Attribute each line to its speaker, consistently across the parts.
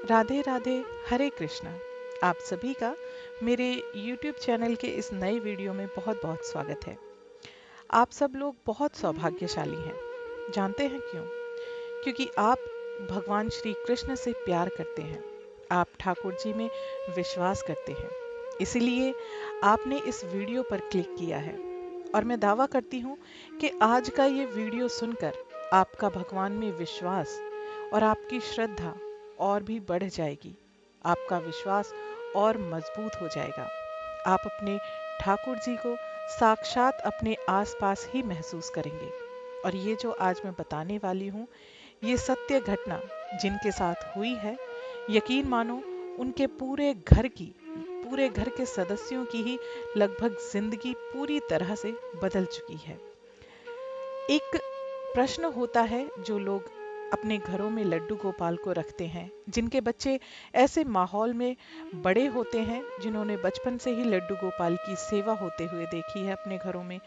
Speaker 1: राधे राधे। हरे कृष्णा। आप सभी का मेरे YouTube चैनल के इस नए वीडियो में बहुत बहुत स्वागत है। आप सब लोग बहुत सौभाग्यशाली हैं। जानते हैं क्यों? क्योंकि आप भगवान श्री कृष्ण से प्यार करते हैं। आप ठाकुर जी में विश्वास करते हैं। इसलिए आपने इस वीडियो पर क्लिक किया है। और मैं दावा करती हूँ कि आज का ये वीडियो सुनकर आपका भगवान में विश्वास और आपकी श्रद्धा और भी बढ़ जाएगी। आपका विश्वास और मजबूत हो जाएगा। आप अपने ठाकुर जी को साक्षात अपने आसपास ही महसूस करेंगे। और ये जो आज मैं बताने वाली हूँ, ये सत्य घटना जिनके साथ हुई है, यकीन मानो उनके पूरे घर के सदस्यों की ही लगभग जिंदगी पूरी तरह से बदल चुकी है। एक प्रश्न होता है जो लोग अपने घरों में लड्डू गोपाल को रखते हैं, जिनके बच्चे ऐसे माहौल में बड़े होते हैं, जिन्होंने बचपन से ही लड्डू गोपाल की सेवा होते हुए देखी है अपने घरों में,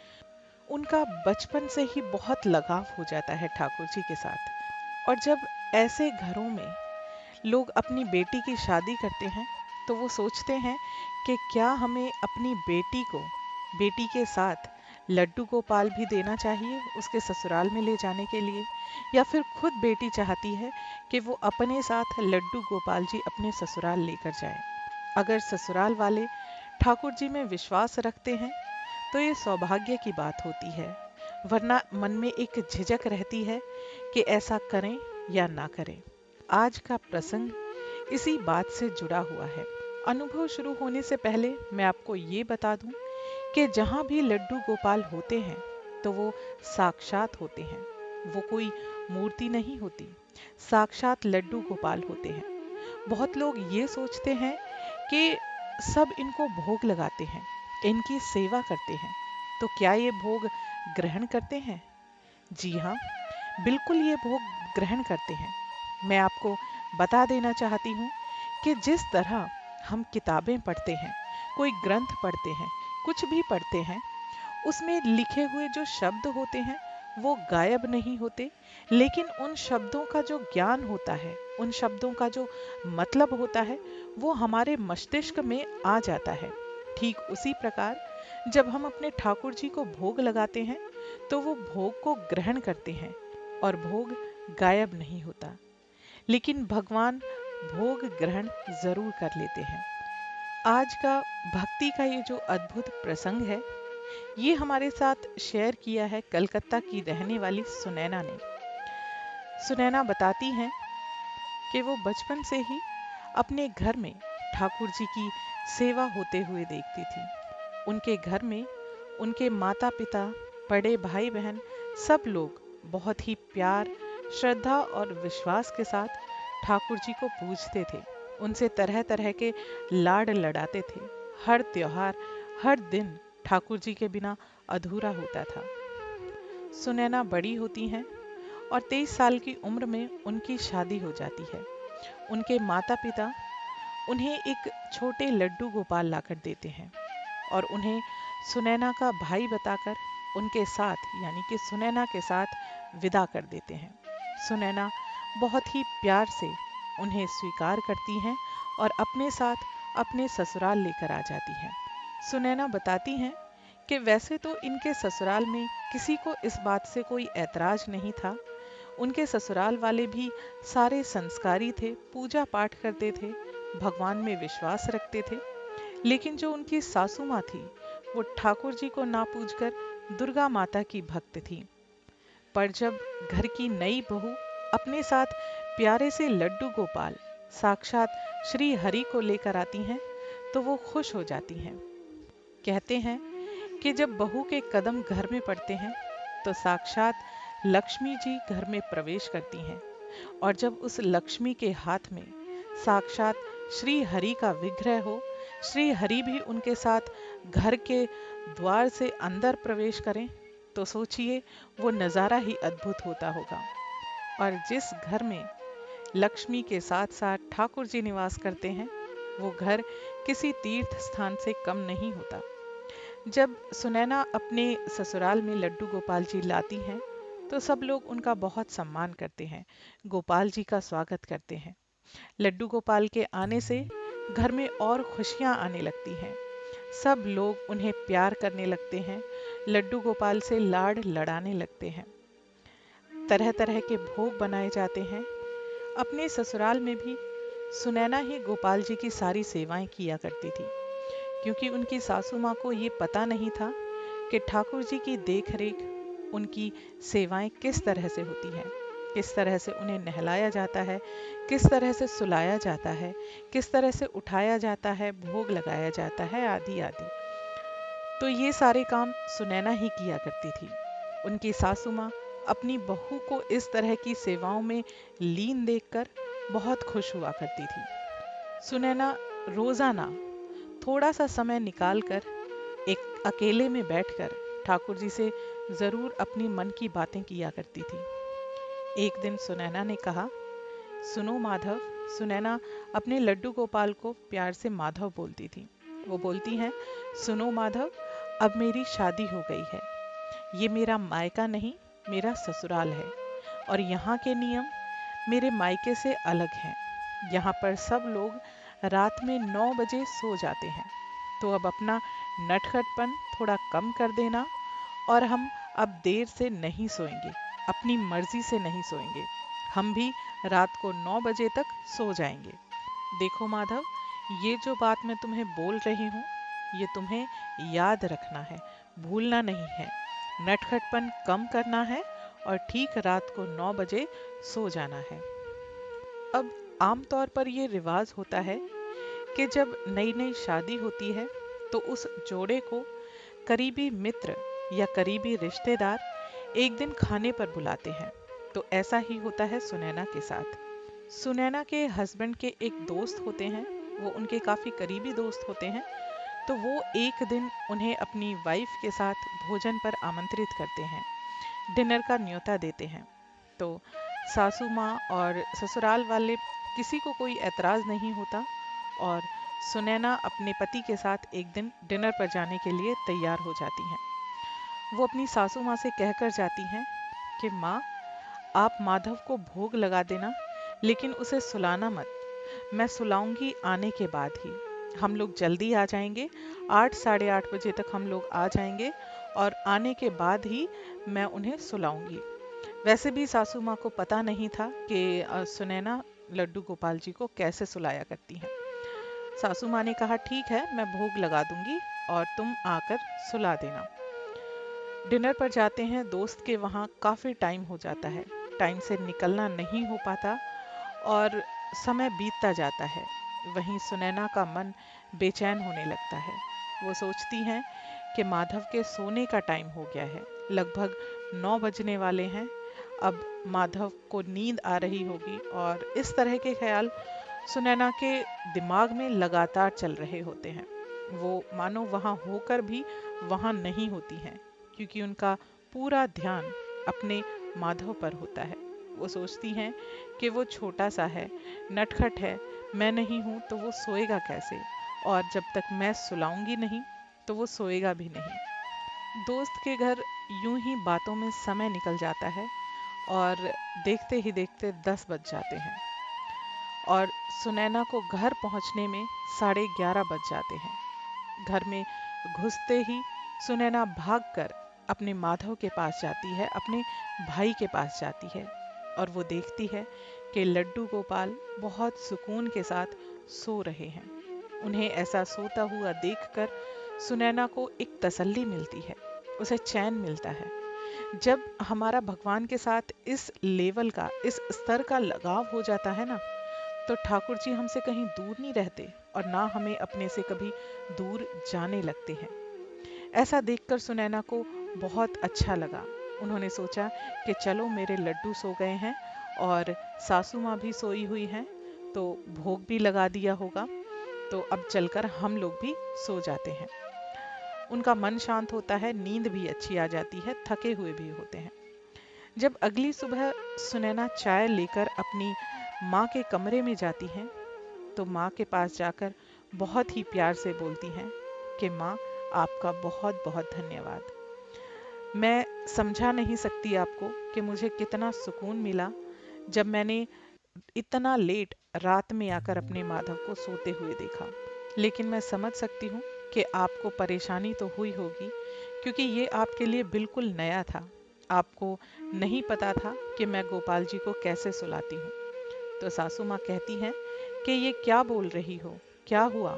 Speaker 1: उनका बचपन से ही बहुत लगाव हो जाता है ठाकुर जी के साथ। और जब ऐसे घरों में लोग अपनी बेटी की शादी करते हैं, तो वो सोचते हैं कि क्या हमें अपनी बेटी के साथ लड्डू गोपाल भी देना चाहिए उसके ससुराल में ले जाने के लिए, या फिर खुद बेटी चाहती है कि वो अपने साथ लड्डू गोपाल जी अपने ससुराल लेकर जाए। अगर ससुराल वाले ठाकुर जी में विश्वास रखते हैं तो ये सौभाग्य की बात होती है, वरना मन में एक झिझक रहती है कि ऐसा करें या ना करें। आज का प्रसंग इसी बात से जुड़ा हुआ है। अनुभव शुरू होने से पहले मैं आपको ये बता दूं कि जहां भी लड्डू गोपाल होते हैं तो वो साक्षात होते हैं। वो कोई मूर्ति नहीं होती, साक्षात लड्डू गोपाल होते हैं। बहुत लोग ये सोचते हैं कि सब इनको भोग लगाते हैं, इनकी सेवा करते हैं, तो क्या ये भोग ग्रहण करते हैं? जी हाँ, बिल्कुल ये भोग ग्रहण करते हैं। मैं आपको बता देना चाहती हूँ कि जिस तरह हम किताबें पढ़ते हैं, कोई ग्रंथ पढ़ते हैं, कुछ भी पढ़ते हैं, उसमें लिखे हुए जो शब्द होते हैं वो गायब नहीं होते, लेकिन उन शब्दों का जो ज्ञान होता है, उन शब्दों का जो मतलब होता है, वो हमारे मस्तिष्क में आ जाता है। ठीक उसी प्रकार जब हम अपने ठाकुर जी को भोग लगाते हैं तो वो भोग को ग्रहण करते हैं और भोग गायब नहीं होता। लेकिन भगवान भोग ग्रहण जरूर कर लेते हैं। आज का भक्ति का ये जो अद्भुत प्रसंग है, ये हमारे साथ शेयर किया है कलकत्ता की रहने वाली सुनैना ने। सुनैना बताती हैं कि वो बचपन से ही अपने घर में ठाकुर जी की सेवा होते हुए देखती थी। उनके घर में उनके माता पिता, बड़े भाई बहन, सब लोग बहुत ही प्यार, श्रद्धा और विश्वास के साथ ठाकुर जी को पूजते थे। उनसे तरह तरह के लाड लड़ाते थे। हर त्योहार, हर दिन ठाकुर जी के बिना अधूरा होता था। सुनैना बड़ी होती हैं और 23 साल की उम्र में उनकी शादी हो जाती है। उनके माता पिता उन्हें एक छोटे लड्डू गोपाल लाकर देते हैं और उन्हें सुनैना का भाई बताकर उनके साथ, यानी कि सुनैना के साथ विदा कर देते हैं। सुनैना बहुत ही प्यार से उन्हें स्वीकार करती हैं और अपने साथ अपने ससुराल लेकर आ जाती हैं। सुनैना बताती हैं कि वैसे तो इनके ससुराल में किसी को इस बात से कोई ऐतराज नहीं था। उनके ससुराल वाले भी सारे संस्कारी थे, पूजा पाठ करते थे, भगवान में विश्वास रखते थे। लेकिन जो उनकी सासू माँ थी, वो ठाकुर जी को ना पूजकर दुर्गा माता की भक्त थी। पर जब घर की नई बहू अपने साथ प्यारे से लड्डू गोपाल, साक्षात श्री हरि को लेकर आती हैं, तो वो खुश हो जाती हैं। कहते हैं कि जब बहू के कदम घर में पड़ते हैं तो साक्षात लक्ष्मी जी घर में प्रवेश करती हैं, और जब उस लक्ष्मी के हाथ में साक्षात श्री हरि का विग्रह हो, श्री हरि भी उनके साथ घर के द्वार से अंदर प्रवेश करें, तो सोचिए वो नज़ारा ही अद्भुत होता होगा। और जिस घर में लक्ष्मी के साथ साथ ठाकुर जी निवास करते हैं, वो घर किसी तीर्थ स्थान से कम नहीं होता। जब सुनैना अपने ससुराल में लड्डू गोपाल जी लाती हैं तो सब लोग उनका बहुत सम्मान करते हैं, गोपाल जी का स्वागत करते हैं। लड्डू गोपाल के आने से घर में और खुशियां आने लगती हैं। सब लोग उन्हें प्यार करने लगते हैं, लड्डू गोपाल से लाड लड़ाने लगते हैं। तरह तरह के भोग बनाए जाते हैं। अपने ससुराल में भी सुनैना ही गोपाल जी की सारी सेवाएं किया करती थी, क्योंकि उनकी सासू माँ को ये पता नहीं था कि ठाकुर जी की देखरेख, उनकी सेवाएं किस तरह से होती हैं, किस तरह से उन्हें नहलाया जाता है, किस तरह से सुलाया जाता है, किस तरह से उठाया जाता है, भोग लगाया जाता है, आदि आदि। तो ये सारे काम सुनैना ही किया करती थी। उनकी सासू माँ अपनी बहू को इस तरह की सेवाओं में लीन देखकर बहुत खुश हुआ करती थी। सुनैना रोजाना थोड़ा सा समय निकालकर एक अकेले में बैठकर ठाकुर जी से जरूर अपनी मन की बातें किया करती थी। एक दिन सुनैना ने कहा, सुनो माधव। सुनैना अपने लड्डू गोपाल को प्यार से माधव बोलती थी। वो बोलती हैं, सुनो माधव, अब मेरी शादी हो गई है। ये मेरा मायका नहीं, मेरा ससुराल है, और यहाँ के नियम मेरे मायके से अलग हैं। यहाँ पर सब लोग रात में 9 बजे सो जाते हैं, तो अब अपना नटखटपन थोड़ा कम कर देना, और हम अब देर से नहीं सोएंगे, अपनी मर्जी से नहीं सोएंगे। हम भी रात को 9 बजे तक सो जाएंगे। देखो माधव, ये जो बात मैं तुम्हें बोल रही हूँ, ये तुम्हें याद रखना है, भूलना नहीं है। नटखटपन कम करना है और ठीक रात को 9 बजे सो जाना है। अब आमतौर पर ये रिवाज होता है कि जब नई नई शादी होती है तो उस जोड़े को करीबी मित्र या करीबी रिश्तेदार एक दिन खाने पर बुलाते हैं। तो ऐसा ही होता है सुनैना के साथ। सुनैना के हस्बैंड के एक दोस्त होते हैं, वो उनके काफ़ी करीबी दोस्त होते हैं। तो वो एक दिन उन्हें अपनी वाइफ के साथ भोजन पर आमंत्रित करते हैं, डिनर का न्योता देते हैं। तो सासू माँ और ससुराल वाले किसी को कोई एतराज़ नहीं होता, और सुनैना अपने पति के साथ एक दिन डिनर पर जाने के लिए तैयार हो जाती हैं। वो अपनी सासू माँ से कहकर जाती हैं कि माँ, आप माधव को भोग लगा देना, लेकिन उसे सुलाना मत। मैं सुलाऊंगी आने के बाद ही। हम लोग जल्दी आ जाएंगे, 8 साढ़े 8 बजे तक हम लोग आ जाएंगे, और आने के बाद ही मैं उन्हें सुलाऊंगी। वैसे भी सासू माँ को पता नहीं था कि सुनैना लड्डू गोपाल जी को कैसे सुलाया करती हैं। सासू माँ ने कहा, ठीक है, मैं भोग लगा दूंगी और तुम आकर सुला देना। डिनर पर जाते हैं, दोस्त के वहाँ काफ़ी टाइम हो जाता है, टाइम से निकलना नहीं हो पाता और समय बीतता जाता है। वहीं सुनैना का मन बेचैन होने लगता है। वो सोचती हैं कि माधव के सोने का टाइम हो गया है, लगभग 9 बजने वाले हैं। अब माधव को नींद आ रही होगी, और इस तरह के ख्याल सुनैना के दिमाग में लगातार चल रहे होते हैं। वो मानो वहाँ होकर भी वहाँ नहीं होती हैं, क्योंकि उनका पूरा ध्यान अपने माधव पर होता है। वो सोचती हैं कि वो छोटा सा है, नटखट है, मैं नहीं हूँ तो वो सोएगा कैसे, और जब तक मैं सुलाऊंगी नहीं तो वो सोएगा भी नहीं। दोस्त के घर यूं ही बातों में समय निकल जाता है, और देखते ही देखते 10 बज जाते हैं, और सुनैना को घर पहुंचने में 11:30 बज जाते हैं। घर में घुसते ही सुनैना भागकर अपने माधव के पास जाती है, अपने भाई के पास जाती है, और वो देखती है कि लड्डू गोपाल बहुत सुकून के साथ सो रहे हैं। उन्हें ऐसा सोता हुआ देखकर सुनैना को एक तसल्ली मिलती है, उसे चैन मिलता है। जब हमारा भगवान के साथ इस लेवल का, इस स्तर का लगाव हो जाता है ना, तो ठाकुर जी हमसे कहीं दूर नहीं रहते, और ना हमें अपने से कभी दूर जाने लगते हैं। ऐसा देखकर सुनैना को बहुत अच्छा लगा। उन्होंने सोचा कि चलो, मेरे लड्डू सो गए हैं और सासू माँ भी सोई हुई हैं, तो भोग भी लगा दिया होगा, तो अब चलकर हम लोग भी सो जाते हैं। उनका मन शांत होता है, नींद भी अच्छी आ जाती है, थके हुए भी होते हैं। जब अगली सुबह सुनैना चाय लेकर अपनी माँ के कमरे में जाती हैं, तो माँ के पास जाकर बहुत ही प्यार से बोलती हैं कि माँ, आपका बहुत बहुत धन्यवाद। मैं समझा नहीं सकती आपको कि मुझे कितना सुकून मिला जब मैंने इतना लेट रात में आकर अपने माधव को सोते हुए देखा। लेकिन मैं समझ सकती हूँ कि आपको परेशानी तो हुई होगी, क्योंकि ये आपके लिए बिल्कुल नया था। आपको नहीं पता था कि मैं गोपाल जी को कैसे सुलाती हूँ। तो सासू माँ कहती हैं कि ये क्या बोल रही हो, क्या हुआ?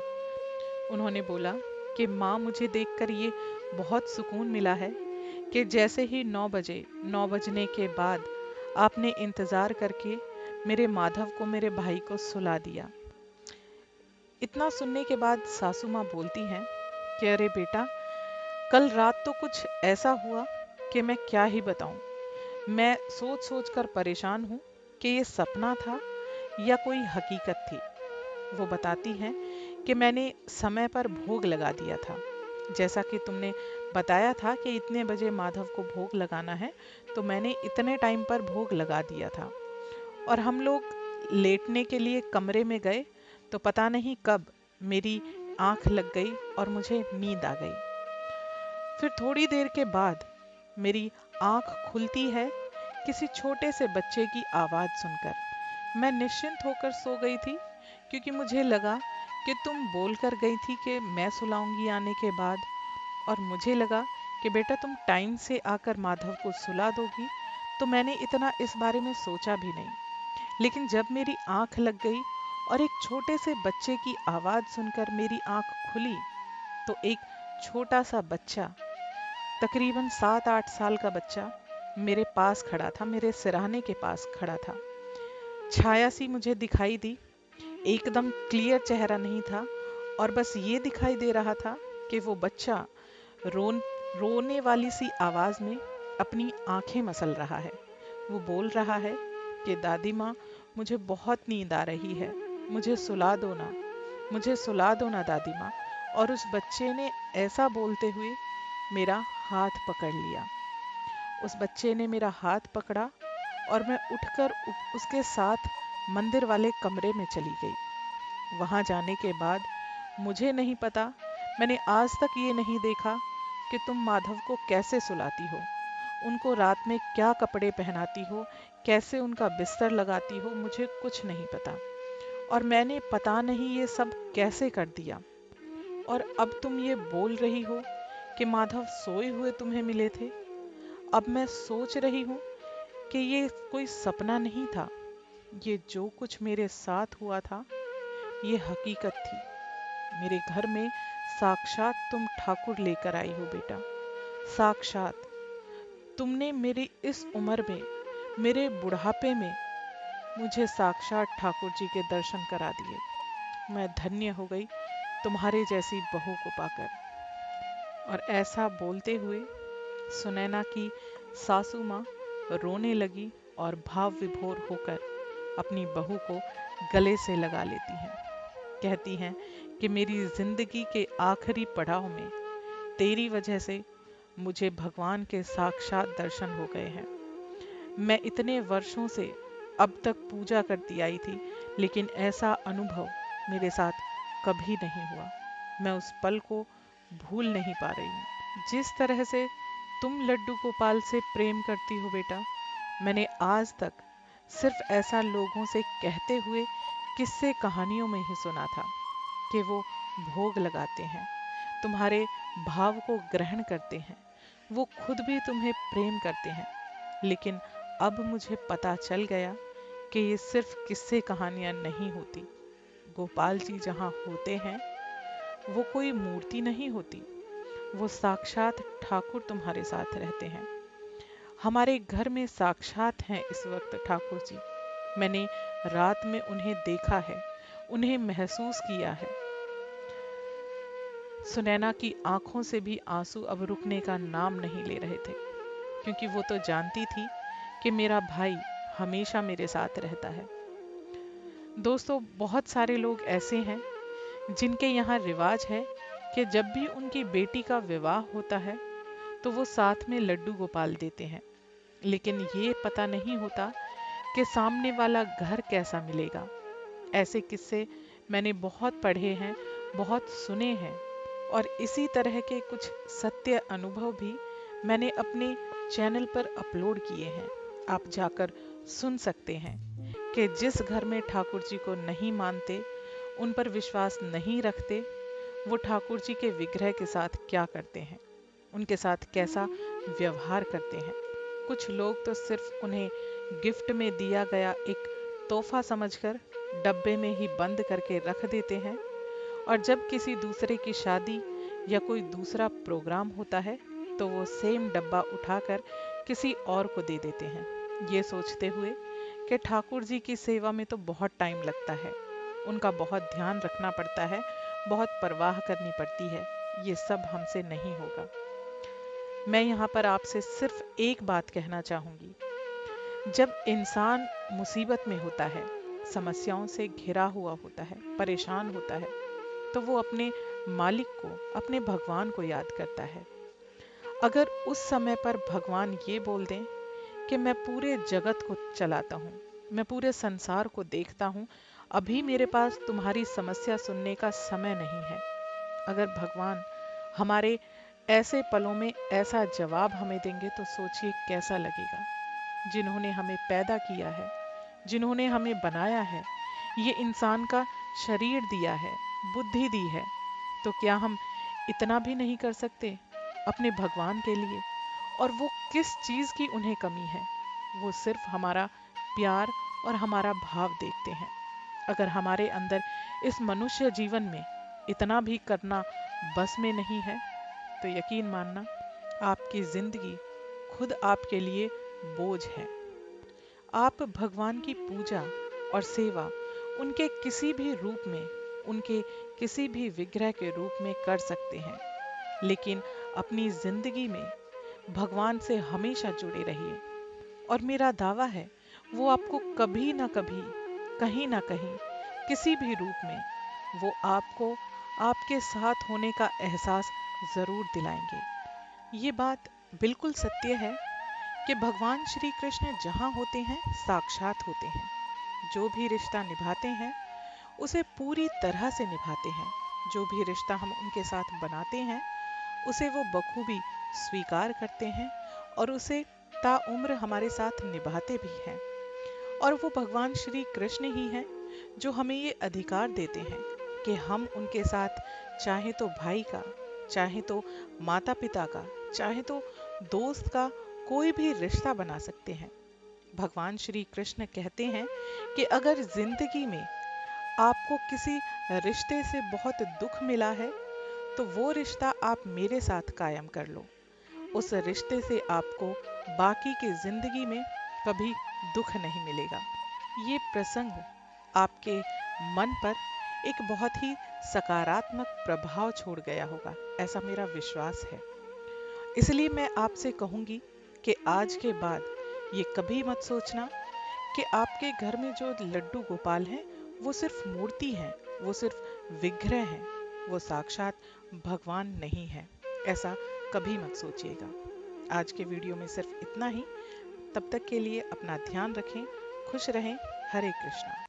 Speaker 1: उन्होंने बोला कि माँ, मुझे देखकर ये बहुत सुकून मिला है कि जैसे ही 9 बजे, 9 बजने के बाद आपने इंतज़ार करके मेरे माधव को, मेरे भाई को सुला दिया। इतना सुनने के बाद सासू माँ बोलती हैं कि अरे बेटा, कल रात तो कुछ ऐसा हुआ कि मैं क्या ही बताऊं। मैं सोच सोच कर परेशान हूँ कि ये सपना था या कोई हकीकत थी। वो बताती हैं कि मैंने समय पर भोग लगा दिया था। जैसा कि तुमने बताया था कि इतने बजे माधव को भोग लगाना है, तो मैंने इतने टाइम पर भोग लगा दिया था। और हम लोग लेटने के लिए कमरे में गए, तो पता नहीं कब मेरी आंख लग गई और मुझे नींद आ गई। फिर थोड़ी देर के बाद मेरी आंख खुलती है किसी छोटे से बच्चे की आवाज़ सुनकर। मैं निश्चिंत होकर सो गई थी, क्योंकि मुझे लगा कि तुम बोलकर गई थी कि मैं सुलाऊंगी आने के बाद, और मुझे लगा कि बेटा तुम टाइम से आकर माधव को सुला दोगी, तो मैंने इतना इस बारे में सोचा भी नहीं। लेकिन जब मेरी आंख लग गई और एक छोटे से बच्चे की आवाज़ सुनकर मेरी आंख खुली, तो एक छोटा सा बच्चा, तकरीबन 7-8 साल का बच्चा, मेरे पास खड़ा था, मेरे सिरहाने के पास खड़ा था। छाया सी मुझे दिखाई दी, एकदम क्लियर चेहरा नहीं था, और बस ये दिखाई दे रहा था कि वो बच्चा रोन रोने वाली सी आवाज़ में अपनी आंखें मसल रहा है। वो बोल रहा है कि दादी माँ, मुझे बहुत नींद आ रही है, मुझे सुला दो ना, मुझे सुला दो ना दादी माँ। और उस बच्चे ने ऐसा बोलते हुए मेरा हाथ पकड़ लिया। उस बच्चे ने मेरा हाथ पकड़ा और मैं उठकर उसके साथ मंदिर वाले कमरे में चली गई। वहां जाने के बाद मुझे नहीं पता, मैंने आज तक ये नहीं देखा कि तुम माधव को कैसे सुलाती हो, उनको रात में क्या कपड़े पहनाती हो, कैसे उनका बिस्तर लगाती हो, मुझे कुछ नहीं पता। और मैंने पता नहीं ये सब कैसे कर दिया। और अब तुम ये बोल रही हो कि माधव सोए हुए तुम्हें मिले थे। अब मैं सोच रही हूँ कि ये कोई सपना नहीं था, ये जो कुछ मेरे साथ हुआ था ये हकीकत थी। मेरे घर में साक्षात तुम ठाकुर लेकर आई हो बेटा, साक्षात। तुमने मेरी इस उम्र में, मेरे बुढ़ापे में, मुझे साक्षात ठाकुर जी के दर्शन करा दिए। मैं धन्य हो गई तुम्हारे जैसी बहू को पाकर। और ऐसा बोलते हुए सुनैना की सासू माँ रोने लगी और भाव विभोर होकर अपनी बहू को गले से लगा लेती हैं। कहती हैं कि मेरी जिंदगी के आखिरी पड़ाव में तेरी वजह से मुझे भगवान के साक्षात दर्शन हो गए हैं। मैं इतने वर्षों से अब तक पूजा करती आई थी, लेकिन ऐसा अनुभव मेरे साथ कभी नहीं हुआ। मैं उस पल को भूल नहीं पा रही हूँ। जिस तरह से तुम लड्डू गोपाल से प्रेम करती हो बेटा, मैंने आज तक सिर्फ ऐसा लोगों से कहते हुए किस्से कहानियों में ही सुना था कि वो भोग लगाते हैं, तुम्हारे भाव को ग्रहण करते हैं, वो खुद भी तुम्हें प्रेम करते हैं। लेकिन अब मुझे पता चल गया कि ये सिर्फ किस्से कहानियां नहीं होती। गोपाल जी जहाँ होते हैं, वो कोई मूर्ति नहीं होती, वो साक्षात ठाकुर तुम्हारे साथ रहते हैं। हमारे घर में साक्षात हैं इस वक्त ठाकुर जी। मैंने रात में उन्हें देखा है, उन्हें महसूस किया है। सुनैना की आंखों से भी आंसू अब रुकने का नाम नहीं ले रहे थे, क्योंकि वो तो जानती थी कि मेरा भाई हमेशा मेरे साथ रहता है। दोस्तों, बहुत सारे लोग ऐसे हैं जिनके यहाँ रिवाज है कि जब भी उनकी बेटी का विवाह होता है तो वो साथ में लड्डू गोपाल देते हैं। लेकिन ये पता नहीं होता कि सामने वाला घर कैसा मिलेगा। ऐसे किस्से मैंने बहुत पढ़े हैं, बहुत सुने हैं, और इसी तरह के कुछ सत्य अनुभव भी मैंने अपने चैनल पर अपलोड किए हैं। आप जाकर सुन सकते हैं कि जिस घर में ठाकुर जी को नहीं मानते, उन पर विश्वास नहीं रखते, वो ठाकुर जी के विग्रह के साथ क्या करते हैं, उनके साथ कैसा व्यवहार करते हैं। कुछ लोग तो सिर्फ उन्हें गिफ्ट में दिया गया एक तोहफा समझकर डब्बे में ही बंद करके रख देते हैं, और जब किसी दूसरे की शादी या कोई दूसरा प्रोग्राम होता है तो वो सेम डब्बा उठाकर किसी और को दे देते हैं, ये सोचते हुए कि ठाकुर जी की सेवा में तो बहुत टाइम लगता है, उनका बहुत ध्यान रखना पड़ता है, बहुत परवाह करनी पड़ती है, ये सब हमसे नहीं होगा। मैं यहाँ पर आपसे सिर्फ एक बात कहना चाहूँगी। जब इंसान मुसीबत में होता है, समस्याओं से घिरा हुआ होता है, परेशान होता है, तो वो अपने मालिक को, अपने भगवान को याद करता है। अगर उस समय पर भगवान ये बोल दें कि मैं पूरे जगत को चलाता हूँ, मैं पूरे संसार को देखता हूँ, अभी मेरे पास तुम्हारी समस्या सुनने का समय नहीं है। अगर भगवान हमारे ऐसे पलों में ऐसा जवाब हमें देंगे तो सोचिए कैसा लगेगा। जिन्होंने हमें पैदा किया है, जिन्होंने हमें बनाया है, ये इंसान का शरीर दिया है, बुद्धि दी है, तो क्या हम इतना भी नहीं कर सकते अपने भगवान के लिए? और वो किस चीज़ की उन्हें कमी है? वो सिर्फ हमारा प्यार और हमारा भाव देखते हैं। अगर हमारे अंदर इस मनुष्य जीवन में इतना भी करना बस में नहीं है, तो यकीन मानना आपकी जिंदगी खुद आपके लिए बोझ है। आप भगवान की पूजा और सेवा उनके किसी भी रूप में, उनके किसी भी विग्रह के रूप में कर सकते हैं, लेकिन अपनी जिंदगी में भगवान से हमेशा जुड़े रहिए। और मेरा दावा है वो आपको कभी ना कभी, कहीं ना कहीं, किसी भी रूप में वो आपको आपके साथ होने का एहसास जरूर दिलाएंगे। ये बात बिल्कुल सत्य है कि भगवान श्री कृष्ण जहाँ होते हैं साक्षात होते हैं। जो भी रिश्ता निभाते हैं उसे पूरी तरह से निभाते हैं। जो भी रिश्ता हम उनके साथ बनाते हैं उसे वो बखूबी स्वीकार करते हैं और उसे ताउम्र हमारे साथ निभाते भी हैं। और वो भगवान श्री कृष्ण ही हैं जो हमें ये अधिकार देते हैं कि हम उनके साथ चाहे तो भाई का, चाहे तो माता पिता का, चाहे तो दोस्त का कोई भी रिश्ता बना सकते हैं। भगवान श्री कृष्ण कहते हैं कि अगर जिंदगी में आपको किसी रिश्ते से बहुत दुख मिला है तो वो रिश्ता आप मेरे साथ कायम कर लो। उस रिश्ते से आपको बाकी की जिंदगी में कभी दुख नहीं मिलेगा। ये प्रसंग आपके मन पर एक बहुत ही सकारात्मक प्रभाव छोड़ गया होगा, ऐसा मेरा विश्वास है। इसलिए मैं आपसे कहूंगी कि आज के बाद ये कभी मत सोचना कि आपके घर में जो लड्डू गोपाल हैं वो सिर्फ मूर्ति हैं, वो सिर्फ विग्रह हैं, वो साक्षात भगवान नहीं है। ऐसा कभी मत सोचिएगा। आज के वीडियो में सिर्फ इतना ही। तब तक के लिए अपना ध्यान रखें, खुश रहें। हरे कृष्णा।